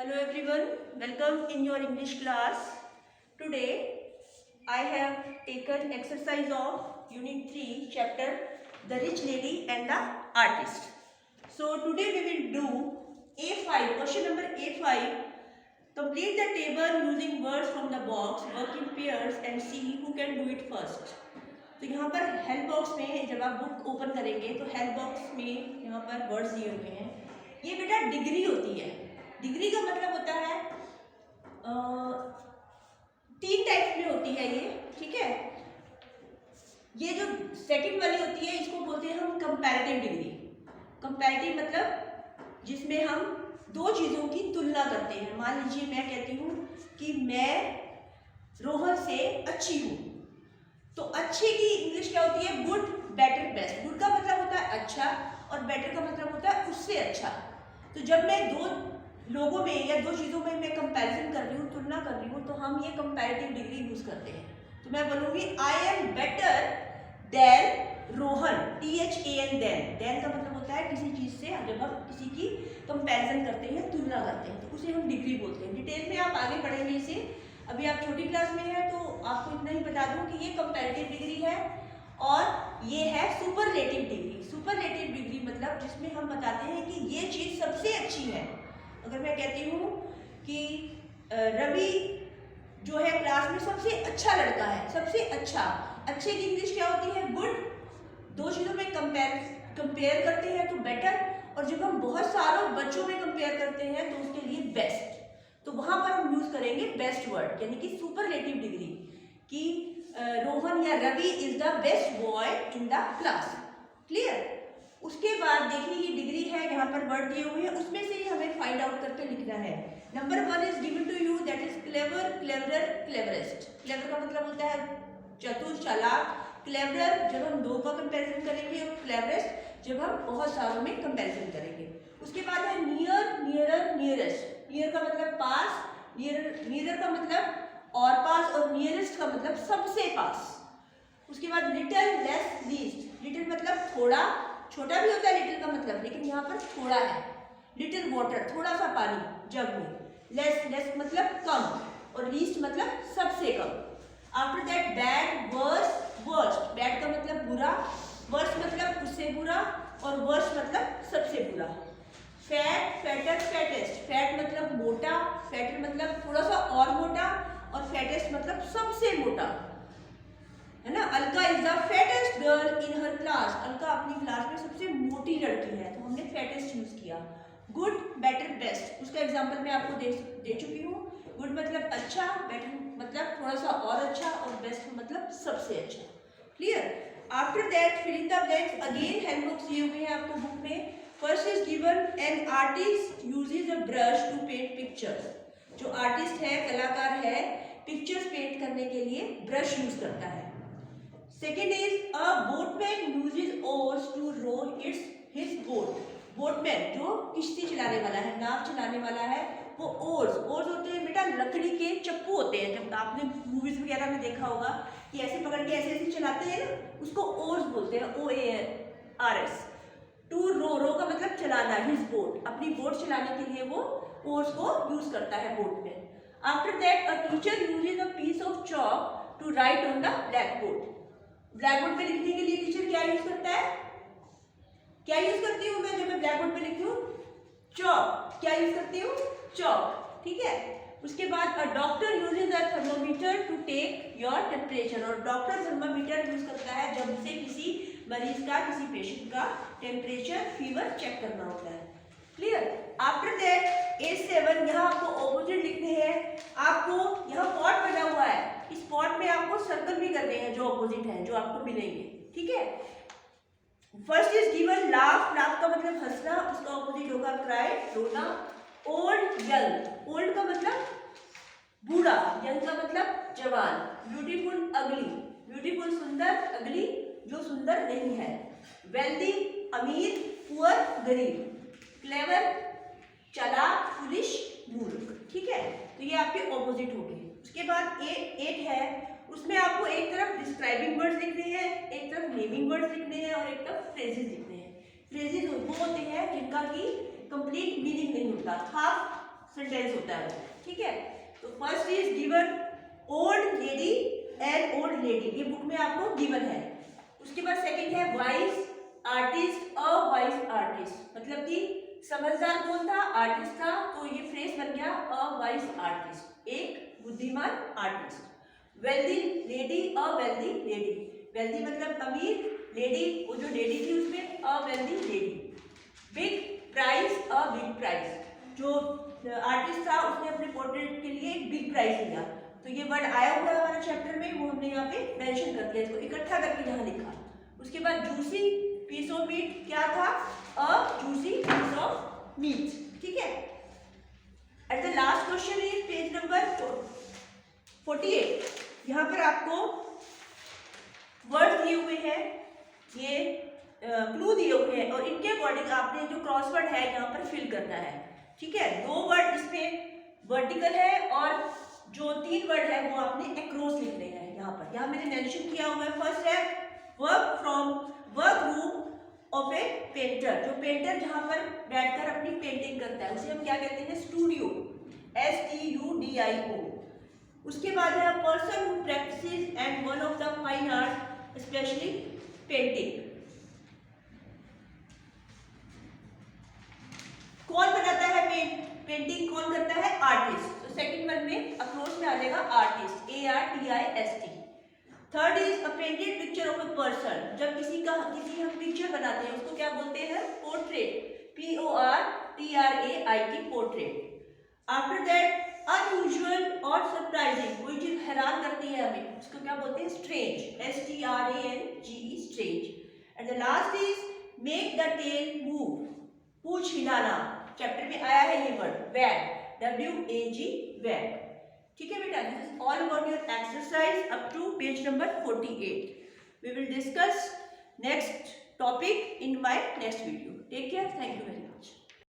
Hello everyone, welcome in your English class. Today I have taken exercise of Unit 3 chapter The Rich Lady and the Artist. So today we will do A5, question number A5. Complete the table using words from the box, work in pairs and see who can do it first. तो यहाँ पर help box में जब आप book open करेंगे तो help box में यहाँ पर वर्ड्स दिए हुए हैं. ये बेटा डिग्री होती है. डिग्री का मतलब होता है तीन टाइप में होती है ये. ठीक है, ये जो सेकंड वाली होती है इसको बोलते हैं हम कंपैरेटिव डिग्री. कंपैरेटिव मतलब जिसमें हम दो चीज़ों की तुलना करते हैं. मान लीजिए मैं कहती हूँ कि मैं रोहन से अच्छी हूँ, तो अच्छे की इंग्लिश क्या होती है? Good, better, best. गुड का मतलब होता है अच्छा और बेटर का मतलब होता है उससे अच्छा. तो जब मैं दो लोगों में या दो चीज़ों में मैं कंपैरिजन कर रही हूँ, तुलना कर रही हूँ, तो हम ये कंपैरेटिव डिग्री यूज़ करते हैं. तो मैं बोलूँगी I am better than Rohan. THAN than. Than का मतलब होता है किसी चीज़ से जब हम किसी की कंपैरिजन करते हैं, तुलना करते हैं, तो उसे हम डिग्री बोलते हैं. डिटेल में आप आगे पढ़ेंगे इसे. अभी आप छोटी क्लास में हैं तो आपको इतना ही बता दूं कि ये कंपैरेटिव डिग्री है और ये है सुपरलेटिव डिग्री. सुपरलेटिव डिग्री मतलब जिसमें हम बताते हैं कि ये चीज़ सबसे अच्छी है. अगर मैं कहती हूँ कि रवि जो है क्लास में सबसे अच्छा लड़का है, सबसे अच्छा. अच्छे की इंग्लिश क्या होती है? गुड. दो चीज़ों में कंपेयर करते हैं तो बेटर, और जब हम बहुत सारों बच्चों में कंपेयर करते हैं तो उसके लिए बेस्ट. तो वहां पर हम यूज करेंगे बेस्ट वर्ड, यानी कि सुपरलेटिव डिग्री, कि रोहन या Ravi is the best boy in the class. Clear? उसके बाद देखिए ये डिग्री है, यहाँ पर वर्ड दिए हुए हैं, उसमें से ही हमें फाइंड आउट करके लिखना है. Number 1 is given to you, that is clever, cleverer, cleverest. Clever का मतलब होता है चतुर, चालाक. क्लेवरर जब हम दो का कंपैरिजन करेंगे, और क्लेवरेस्ट जब हम बहुत सारों में कंपैरिजन करेंगे. उसके बाद है नियर, नियरर, नियरेस्ट. नियर का मतलब पास, नियर का मतलब और पास, और नियरेस्ट का मतलब सबसे पास. उसके बाद लिटिल, लेस, लीस्ट. लिटिल मतलब थोड़ा, छोटा भी होता है लिटिल का मतलब, लेकिन यहाँ पर थोड़ा है. लिटिल वाटर, थोड़ा सा पानी जग में. लेस, लेस मतलब कम, और लीस्ट मतलब सबसे कम. After that bad, worse, worst. Bad का मतलब बुरा, वर्स मतलब उससे बुरा, और वर्स्ट मतलब सबसे बुरा. Fat, fatter, fattest. फैट मतलब मोटा, फैटर मतलब थोड़ा सा और मोटा, और फैटेस्ट मतलब सबसे मोटा, है ना. Alka is the fattest girl in her class. Alka अपनी क्लास में सबसे मोटी लड़की है, तो हमने फैटेस्ट यूज किया. Good, better, best. उसका एग्जांपल मैं आपको दे चुकी हूँ. गुड मतलब अच्छा, बेटर मतलब थोड़ा सा और अच्छा, और बेस्ट मतलब सबसे अच्छा. Clear? After that fill in the blanks. Again help books दिए हुए हैं आपको बुक में. First is given an artist uses a brush to paint pictures. जो आर्टिस्ट है, कलाकार है, पिक्चर्स पेंट करने के लिए ब्रश यूज करता है. Second is a boatman uses oars to row his boat. Boatman जो किश्ती चलाने वाला है, नाव चलाने वाला है, वो ओर्स होते हैं बेटा, लकड़ी के चप्पू होते हैं. जब आपने मूवीज वगैरह में देखा होगा कि ऐसे पकड़ के ऐसे ऐसे चलाते हैं ना, उसको ओर्स बोलते हैं. OARS. टू रो का मतलब चलाना. हिज बोट, अपनी बोट चलाने के लिए वो ओर्स को यूज करता है बोट में. After that a teacher uses a piece of chalk to write on the black board. Black board पे लिखने के लिए टीचर क्या यूज करता है? क्या यूज करती हूँ मैं जब मैं ब्लैक बोर्ड पे लिखती हूँ? चॉक. क्या यूज करती हूँ? चॉक. ठीक है. उसके बाद a doctor uses a thermometer to take your temperature. और डॉक्टर थर्मोमीटर यूज करता है जब उसे किसी मरीज का, किसी पेशेंट का टेम्परेचर, फीवर चेक करना होता है. क्लियर? आफ्टर दैट A7, यहाँ आपको ऑपोजिट लिखने हैं. आपको यहाँ पॉट बना हुआ है, इस पॉट में आपको सर्कल भी करने हैं जो ऑपोजिट है, जो आपको मिलेंगे. ठीक है. First is given laugh. Laugh का मतलब हंसना, उसका ऑपोजिट होगा क्राई, रोना. Old, young. ओल्ड का मतलब बूढ़ा, यंग का मतलब जवान. ब्यूटीफुल, अगली. ब्यूटीफुल सुंदर, अगली जो सुंदर नहीं है. वेल्दी, अमीर, पुअर, गरीब. क्लेवर, चालाक, फुलिश, मूर्ख. ठीक है. तो ये आपके ऑपोजिट हो गए. उसके बाद A8 है, उसमें आपको एक तरफ डिस्क्राइबिंग वर्ड्स लिखने हैं, एक तरफ नेमिंग वर्ड्स लिखने हैं, और एक तरफ फ्रेजेस लिखने हैं. फ्रेजेस वो होते हैं जिनका की कंप्लीट मीनिंग नहीं होता. हाफ सेंटेंस होता है, ठीक है। तो first is given old lady and old lady, ये बुक में आपको गिवन है। उसके बाद सेकंड है wise artist a wise artist, मतलब कि समझदार कौन था, आर्टिस्ट था, तो ये फ्रेज बन गया अ वाइज आर्टिस्ट, एक बुद्धिमान artist. Wealthy lady a wealthy lady, wealthy मतलब अमीर, लेडी वो जो लेडी थी उसमें a wealthy lady. Big prize a big prize, जो आर्टिस्ट था उसने अपने पोर्ट्रेट के लिए एक बिग प्राइज लिया, तो ये वर्ड आया हुआ है हमारे चैप्टर में, वो हमने यहाँ पे मेंशन कर दिया, इसको इकट्ठा करके यहाँ लिखा। उसके बाद जूसी पीस ऑफ मीट क्या था, a juicy piece of meat, ठीक है। At the last question is page number 48, यहाँ पर आपको वर्ड दिए हुए हैं, ये क्लू दिए हुए हैं और इनके अकॉर्डिंग आपने जो क्रॉसवर्ड है यहाँ पर फिल करना है, ठीक है। 2 वर्ड इसमें वर्टिकल है और जो 3 वर्ड है वो आपने एक्रॉस लिखने हैं यहाँ पर। यहाँ मैंने मेंशन किया हुआ है, फर्स्ट है work from work room of A painter, जो पेंटर जहाँ पर बैठकर अपनी पेंटिंग करता है उसे हम क्या कहते हैं, स्टूडियो, STUDIO। उसके बाद है person who practices and one of the fine art specially painting. कौन बनाता है पेंटिंग, कौन करता है, आर्टिस्ट। तो सेकंड वन में अक्रोस में आ जाएगा artist, ARTIST। Third is a painted picture of a person, जब किसी हम पिक्चर बनाते हैं उसको क्या बोलते हैं, portrait, PORTRAIT, portrait. After that unusual और सरप्राइजिंग, कोई चीज हैरान करती है हमें उसको क्या बोलते हैं, strange, STRANGE, strange. And the last is make the tail move, पूछ हिलाना, चैप्टर में आया है ये वर्ड, वैग, WAG, वैग, ठीक है बेटा। This is all about your exercise up to page number 48। We will discuss next topic in my next video. Take care, thank you very much.